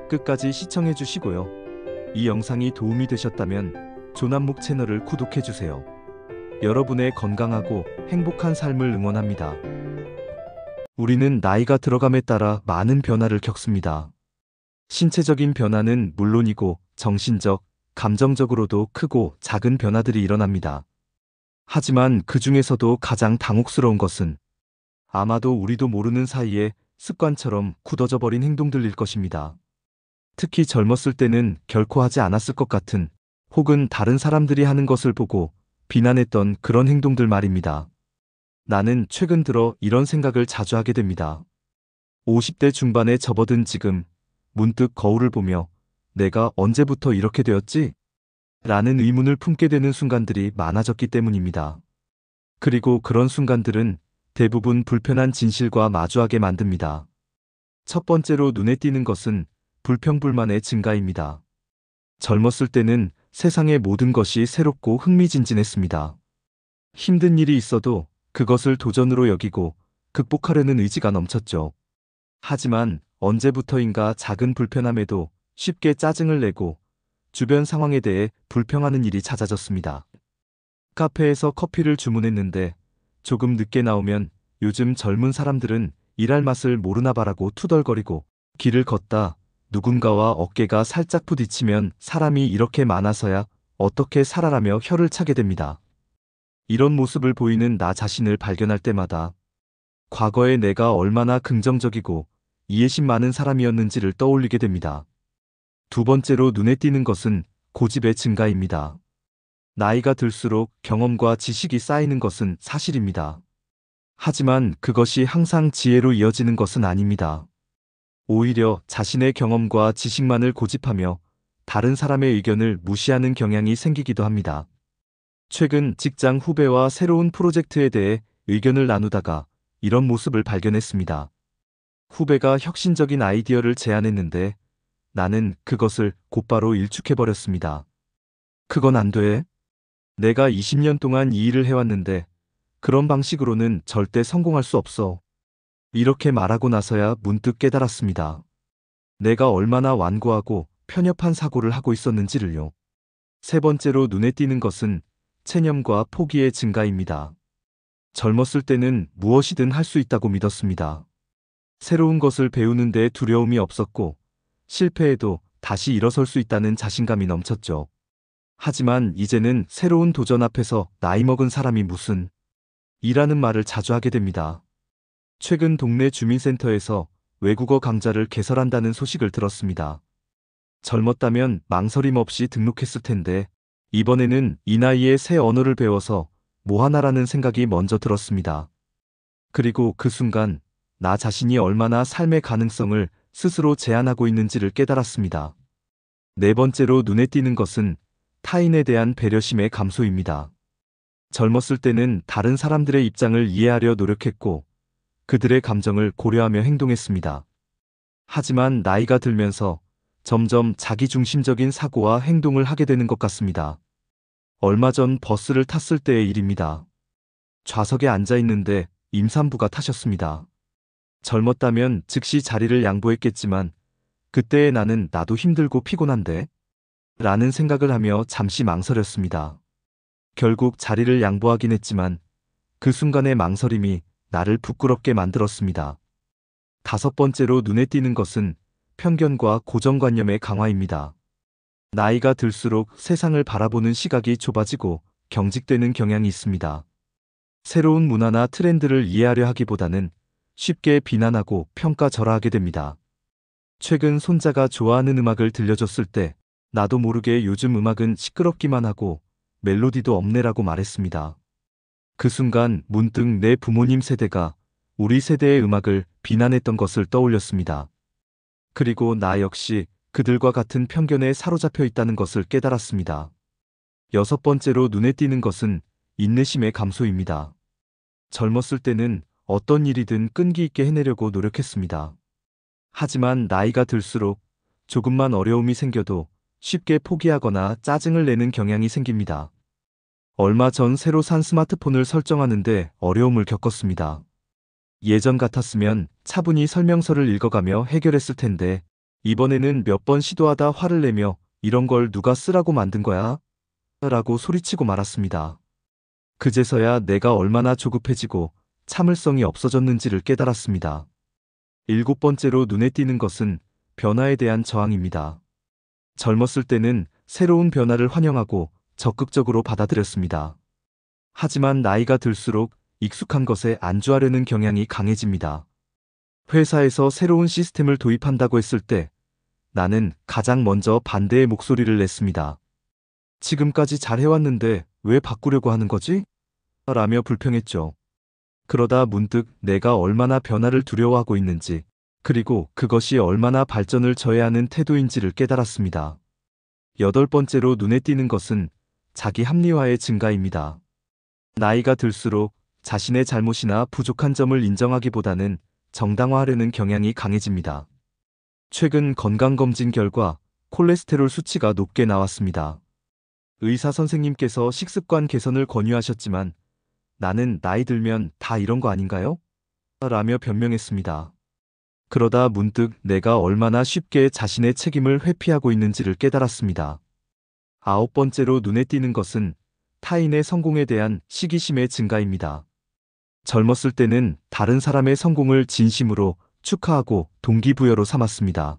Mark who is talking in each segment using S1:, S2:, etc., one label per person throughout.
S1: 끝까지 시청해 주시고요. 이 영상이 도움이 되셨다면 조남목 채널을 구독해 주세요. 여러분의 건강하고 행복한 삶을 응원합니다. 우리는 나이가 들어감에 따라 많은 변화를 겪습니다. 신체적인 변화는 물론이고 정신적, 감정적으로도 크고 작은 변화들이 일어납니다. 하지만 그 중에서도 가장 당혹스러운 것은 아마도 우리도 모르는 사이에 습관처럼 굳어져 버린 행동들일 것입니다. 특히 젊었을 때는 결코 하지 않았을 것 같은 혹은 다른 사람들이 하는 것을 보고 비난했던 그런 행동들 말입니다. 나는 최근 들어 이런 생각을 자주 하게 됩니다. 50대 중반에 접어든 지금 문득 거울을 보며 내가 언제부터 이렇게 되었지? 라는 의문을 품게 되는 순간들이 많아졌기 때문입니다. 그리고 그런 순간들은 대부분 불편한 진실과 마주하게 만듭니다. 첫 번째로 눈에 띄는 것은 불평불만의 증가입니다. 젊었을 때는 세상의 모든 것이 새롭고 흥미진진했습니다. 힘든 일이 있어도 그것을 도전으로 여기고 극복하려는 의지가 넘쳤죠. 하지만 언제부터인가 작은 불편함에도 쉽게 짜증을 내고 주변 상황에 대해 불평하는 일이 잦아졌습니다. 카페에서 커피를 주문했는데 조금 늦게 나오면 요즘 젊은 사람들은 일할 맛을 모르나 봐라고 투덜거리고, 길을 걷다 누군가와 어깨가 살짝 부딪히면 사람이 이렇게 많아서야 어떻게 살아라며 혀를 차게 됩니다. 이런 모습을 보이는 나 자신을 발견할 때마다 과거에 내가 얼마나 긍정적이고 이해심 많은 사람이었는지를 떠올리게 됩니다. 두 번째로 눈에 띄는 것은 고집의 증가입니다. 나이가 들수록 경험과 지식이 쌓이는 것은 사실입니다. 하지만 그것이 항상 지혜로 이어지는 것은 아닙니다. 오히려 자신의 경험과 지식만을 고집하며 다른 사람의 의견을 무시하는 경향이 생기기도 합니다. 최근 직장 후배와 새로운 프로젝트에 대해 의견을 나누다가 이런 모습을 발견했습니다. 후배가 혁신적인 아이디어를 제안했는데 나는 그것을 곧바로 일축해버렸습니다. 그건 안 돼. 내가 20년 동안 이 일을 해왔는데 그런 방식으로는 절대 성공할 수 없어. 이렇게 말하고 나서야 문득 깨달았습니다. 내가 얼마나 완고하고 편협한 사고를 하고 있었는지를요. 세 번째로 눈에 띄는 것은 체념과 포기의 증가입니다. 젊었을 때는 무엇이든 할 수 있다고 믿었습니다. 새로운 것을 배우는 데 두려움이 없었고 실패해도 다시 일어설 수 있다는 자신감이 넘쳤죠. 하지만 이제는 새로운 도전 앞에서 나이 먹은 사람이 무슨 이라는 말을 자주 하게 됩니다. 최근 동네 주민센터에서 외국어 강좌를 개설한다는 소식을 들었습니다. 젊었다면 망설임 없이 등록했을 텐데 이번에는 이 나이에 새 언어를 배워서 뭐 하나라는 생각이 먼저 들었습니다. 그리고 그 순간 나 자신이 얼마나 삶의 가능성을 스스로 제한하고 있는지를 깨달았습니다. 네 번째로 눈에 띄는 것은 타인에 대한 배려심의 감소입니다. 젊었을 때는 다른 사람들의 입장을 이해하려 노력했고 그들의 감정을 고려하며 행동했습니다. 하지만 나이가 들면서 점점 자기중심적인 사고와 행동을 하게 되는 것 같습니다. 얼마 전 버스를 탔을 때의 일입니다. 좌석에 앉아 있는데 임산부가 타셨습니다. 젊었다면 즉시 자리를 양보했겠지만 그때의 나도 힘들고 피곤한데? 라는 생각을 하며 잠시 망설였습니다. 결국 자리를 양보하긴 했지만 그 순간의 망설임이 나를 부끄럽게 만들었습니다. 다섯 번째로 눈에 띄는 것은 편견과 고정관념의 강화입니다. 나이가 들수록 세상을 바라보는 시각이 좁아지고 경직되는 경향이 있습니다. 새로운 문화나 트렌드를 이해하려 하기보다는 쉽게 비난하고 평가절하하게 됩니다. 최근 손자가 좋아하는 음악을 들려줬을 때 나도 모르게 요즘 음악은 시끄럽기만 하고 멜로디도 없네라고 말했습니다. 그 순간 문득 내 부모님 세대가 우리 세대의 음악을 비난했던 것을 떠올렸습니다. 그리고 나 역시 그들과 같은 편견에 사로잡혀 있다는 것을 깨달았습니다. 여섯 번째로 눈에 띄는 것은 인내심의 감소입니다. 젊었을 때는 어떤 일이든 끈기 있게 해내려고 노력했습니다. 하지만 나이가 들수록 조금만 어려움이 생겨도 쉽게 포기하거나 짜증을 내는 경향이 생깁니다. 얼마 전 새로 산 스마트폰을 설정하는데 어려움을 겪었습니다. 예전 같았으면 차분히 설명서를 읽어가며 해결했을 텐데 이번에는 몇 번 시도하다 화를 내며 이런 걸 누가 쓰라고 만든 거야? 라고 소리치고 말았습니다. 그제서야 내가 얼마나 조급해지고 참을성이 없어졌는지를 깨달았습니다. 7번째로 눈에 띄는 것은 변화에 대한 저항입니다. 젊었을 때는 새로운 변화를 환영하고 적극적으로 받아들였습니다. 하지만 나이가 들수록 익숙한 것에 안주하려는 경향이 강해집니다. 회사에서 새로운 시스템을 도입한다고 했을 때 나는 가장 먼저 반대의 목소리를 냈습니다. 지금까지 잘 해왔는데 왜 바꾸려고 하는 거지? 라며 불평했죠. 그러다 문득 내가 얼마나 변화를 두려워하고 있는지, 그리고 그것이 얼마나 발전을 저해하는 태도인지를 깨달았습니다. 8번째로 눈에 띄는 것은 자기 합리화의 증가입니다. 나이가 들수록 자신의 잘못이나 부족한 점을 인정하기보다는 정당화하려는 경향이 강해집니다. 최근 건강검진 결과 콜레스테롤 수치가 높게 나왔습니다. 의사 선생님께서 식습관 개선을 권유하셨지만 나는 나이 들면 다 이런 거 아닌가요? 라며 변명했습니다. 그러다 문득 내가 얼마나 쉽게 자신의 책임을 회피하고 있는지를 깨달았습니다. 9번째로 눈에 띄는 것은 타인의 성공에 대한 시기심의 증가입니다. 젊었을 때는 다른 사람의 성공을 진심으로 축하하고 동기부여로 삼았습니다.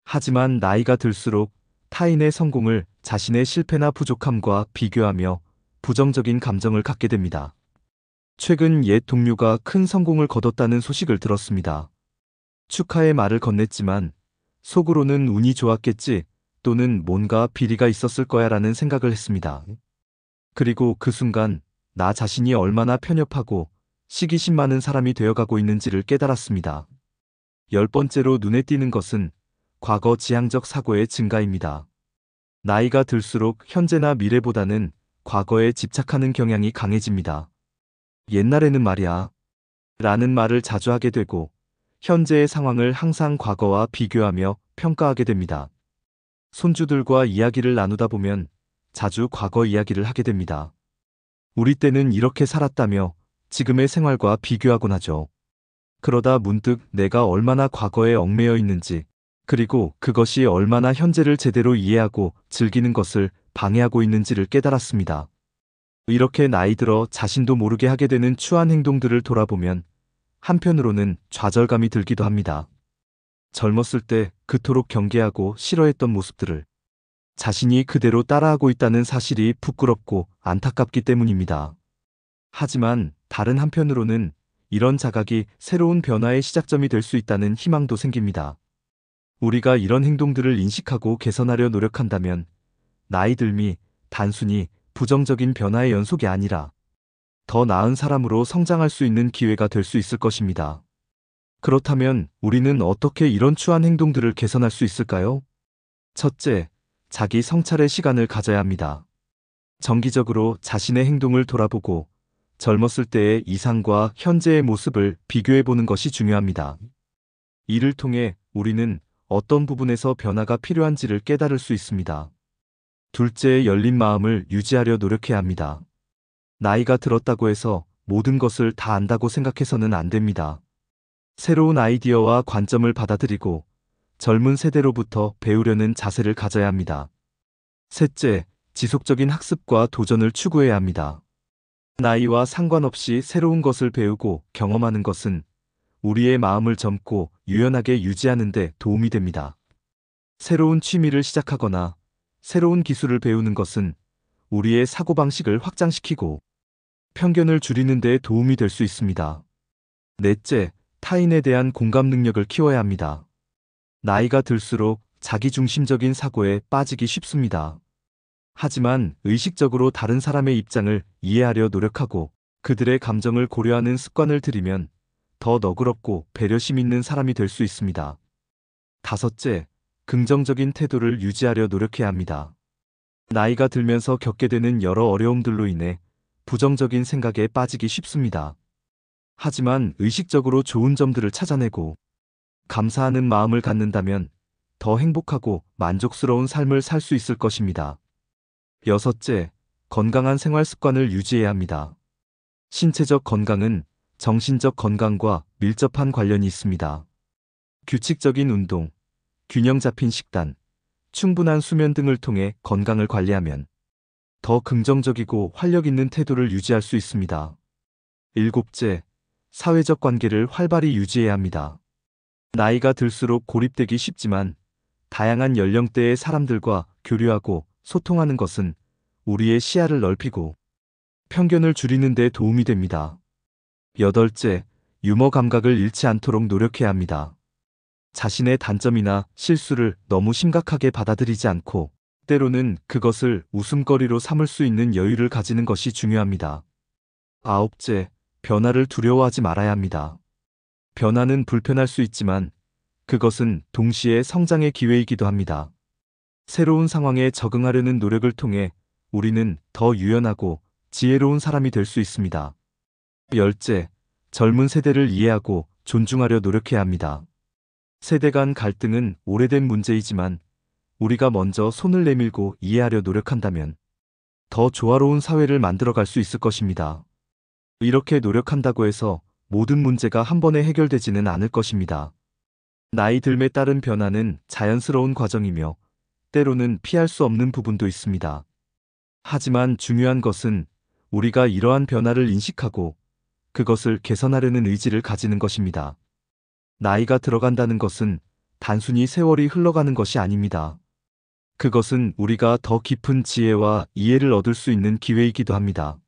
S1: 하지만 나이가 들수록 타인의 성공을 자신의 실패나 부족함과 비교하며 부정적인 감정을 갖게 됩니다. 최근 옛 동료가 큰 성공을 거뒀다는 소식을 들었습니다. 축하의 말을 건넸지만 속으로는 운이 좋았겠지 또는 뭔가 비리가 있었을 거야 라는 생각을 했습니다. 그리고 그 순간 나 자신이 얼마나 편협하고 시기심 많은 사람이 되어가고 있는지를 깨달았습니다. 10번째로 눈에 띄는 것은 과거 지향적 사고의 증가입니다. 나이가 들수록 현재나 미래보다는 과거에 집착하는 경향이 강해집니다. 옛날에는 말이야 라는 말을 자주 하게 되고 현재의 상황을 항상 과거와 비교하며 평가하게 됩니다. 손주들과 이야기를 나누다 보면 자주 과거 이야기를 하게 됩니다. 우리 때는 이렇게 살았다며 지금의 생활과 비교하곤 하죠. 그러다 문득 내가 얼마나 과거에 얽매여 있는지, 그리고 그것이 얼마나 현재를 제대로 이해하고 즐기는 것을 방해하고 있는지를 깨달았습니다. 이렇게 나이 들어 자신도 모르게 하게 되는 추한 행동들을 돌아보면 한편으로는 좌절감이 들기도 합니다. 젊었을 때 그토록 경계하고 싫어했던 모습들을 자신이 그대로 따라하고 있다는 사실이 부끄럽고 안타깝기 때문입니다. 하지만 다른 한편으로는 이런 자각이 새로운 변화의 시작점이 될 수 있다는 희망도 생깁니다. 우리가 이런 행동들을 인식하고 개선하려 노력한다면 나이 들미 단순히 부정적인 변화의 연속이 아니라 더 나은 사람으로 성장할 수 있는 기회가 될 수 있을 것입니다. 그렇다면 우리는 어떻게 이런 추한 행동들을 개선할 수 있을까요? 첫째, 자기 성찰의 시간을 가져야 합니다. 정기적으로 자신의 행동을 돌아보고 젊었을 때의 이상과 현재의 모습을 비교해보는 것이 중요합니다. 이를 통해 우리는 어떤 부분에서 변화가 필요한지를 깨달을 수 있습니다. 둘째, 열린 마음을 유지하려 노력해야 합니다. 나이가 들었다고 해서 모든 것을 다 안다고 생각해서는 안 됩니다. 새로운 아이디어와 관점을 받아들이고 젊은 세대로부터 배우려는 자세를 가져야 합니다. 셋째, 지속적인 학습과 도전을 추구해야 합니다. 나이와 상관없이 새로운 것을 배우고 경험하는 것은 우리의 마음을 젊고 유연하게 유지하는 데 도움이 됩니다. 새로운 취미를 시작하거나 새로운 기술을 배우는 것은 우리의 사고방식을 확장시키고 편견을 줄이는 데 도움이 될 수 있습니다. 넷째, 타인에 대한 공감 능력을 키워야 합니다. 나이가 들수록 자기중심적인 사고에 빠지기 쉽습니다. 하지만 의식적으로 다른 사람의 입장을 이해하려 노력하고 그들의 감정을 고려하는 습관을 들이면 더 너그럽고 배려심 있는 사람이 될 수 있습니다. 다섯째, 긍정적인 태도를 유지하려 노력해야 합니다. 나이가 들면서 겪게 되는 여러 어려움들로 인해 부정적인 생각에 빠지기 쉽습니다. 하지만 의식적으로 좋은 점들을 찾아내고 감사하는 마음을 갖는다면 더 행복하고 만족스러운 삶을 살 수 있을 것입니다. 여섯째, 건강한 생활 습관을 유지해야 합니다. 신체적 건강은 정신적 건강과 밀접한 관련이 있습니다. 규칙적인 운동, 균형 잡힌 식단, 충분한 수면 등을 통해 건강을 관리하면 더 긍정적이고 활력 있는 태도를 유지할 수 있습니다. 일곱째, 사회적 관계를 활발히 유지해야 합니다. 나이가 들수록 고립되기 쉽지만 다양한 연령대의 사람들과 교류하고 소통하는 것은 우리의 시야를 넓히고 편견을 줄이는 데 도움이 됩니다. 여덟째, 유머 감각을 잃지 않도록 노력해야 합니다. 자신의 단점이나 실수를 너무 심각하게 받아들이지 않고 때로는 그것을 웃음거리로 삼을 수 있는 여유를 가지는 것이 중요합니다. 아홉째, 변화를 두려워하지 말아야 합니다. 변화는 불편할 수 있지만 그것은 동시에 성장의 기회이기도 합니다. 새로운 상황에 적응하려는 노력을 통해 우리는 더 유연하고 지혜로운 사람이 될 수 있습니다. 열째, 젊은 세대를 이해하고 존중하려 노력해야 합니다. 세대 간 갈등은 오래된 문제이지만 우리가 먼저 손을 내밀고 이해하려 노력한다면 더 조화로운 사회를 만들어갈 수 있을 것입니다. 이렇게 노력한다고 해서 모든 문제가 한 번에 해결되지는 않을 것입니다. 나이 들에 따른 변화는 자연스러운 과정이며 때로는 피할 수 없는 부분도 있습니다. 하지만 중요한 것은 우리가 이러한 변화를 인식하고 그것을 개선하려는 의지를 가지는 것입니다. 나이가 들어간다는 것은 단순히 세월이 흘러가는 것이 아닙니다. 그것은 우리가 더 깊은 지혜와 이해를 얻을 수 있는 기회이기도 합니다.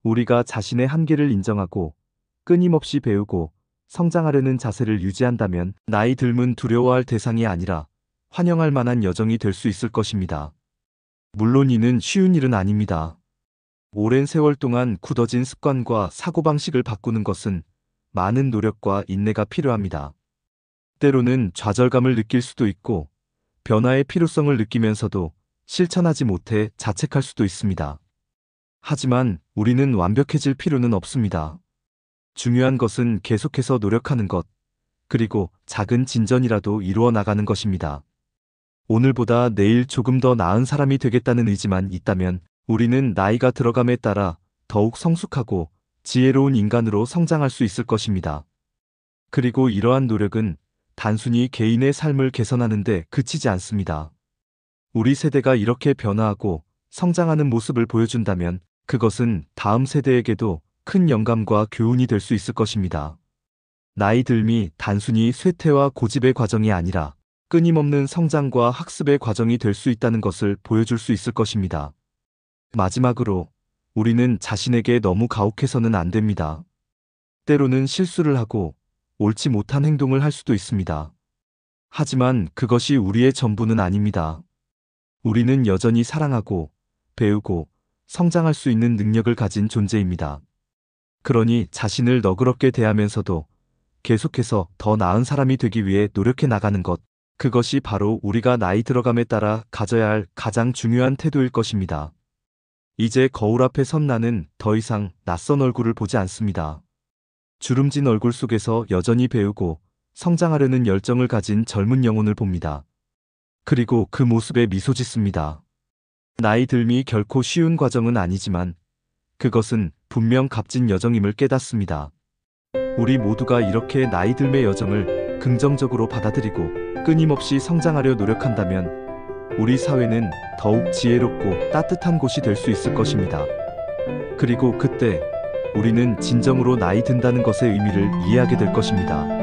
S1: 우리가 자신의 한계를 인정하고 끊임없이 배우고 성장하려는 자세를 유지한다면 나이 들면 두려워할 대상이 아니라 환영할 만한 여정이 될 수 있을 것입니다. 물론 이는 쉬운 일은 아닙니다. 오랜 세월 동안 굳어진 습관과 사고방식을 바꾸는 것은 많은 노력과 인내가 필요합니다. 때로는 좌절감을 느낄 수도 있고 변화의 필요성을 느끼면서도 실천하지 못해 자책할 수도 있습니다. 하지만 우리는 완벽해질 필요는 없습니다. 중요한 것은 계속해서 노력하는 것, 그리고 작은 진전이라도 이루어 나가는 것입니다. 오늘보다 내일 조금 더 나은 사람이 되겠다는 의지만 있다면 우리는 나이가 들어감에 따라 더욱 성숙하고 지혜로운 인간으로 성장할 수 있을 것입니다. 그리고 이러한 노력은 단순히 개인의 삶을 개선하는 데 그치지 않습니다. 우리 세대가 이렇게 변화하고 성장하는 모습을 보여준다면 그것은 다음 세대에게도 큰 영감과 교훈이 될 수 있을 것입니다. 나이 들미 단순히 쇠퇴와 고집의 과정이 아니라 끊임없는 성장과 학습의 과정이 될 수 있다는 것을 보여줄 수 있을 것입니다. 마지막으로 우리는 자신에게 너무 가혹해서는 안 됩니다. 때로는 실수를 하고 옳지 못한 행동을 할 수도 있습니다. 하지만 그것이 우리의 전부는 아닙니다. 우리는 여전히 사랑하고 배우고 성장할 수 있는 능력을 가진 존재입니다. 그러니 자신을 너그럽게 대하면서도 계속해서 더 나은 사람이 되기 위해 노력해 나가는 것, 그것이 바로 우리가 나이 들어감에 따라 가져야 할 가장 중요한 태도일 것입니다. 이제 거울 앞에 선 나는 더 이상 낯선 얼굴을 보지 않습니다. 주름진 얼굴 속에서 여전히 배우고 성장하려는 열정을 가진 젊은 영혼을 봅니다. 그리고 그 모습에 미소 짓습니다. 나이 들미 결코 쉬운 과정은 아니지만 그것은 분명 값진 여정임을 깨닫습니다. 우리 모두가 이렇게 나이 들매 여정을 긍정적으로 받아들이고 끊임없이 성장하려 노력한다면 우리 사회는 더욱 지혜롭고 따뜻한 곳이 될 수 있을 것입니다. 그리고 그때 우리는 진정으로 나이 든다는 것의 의미를 이해하게 될 것입니다.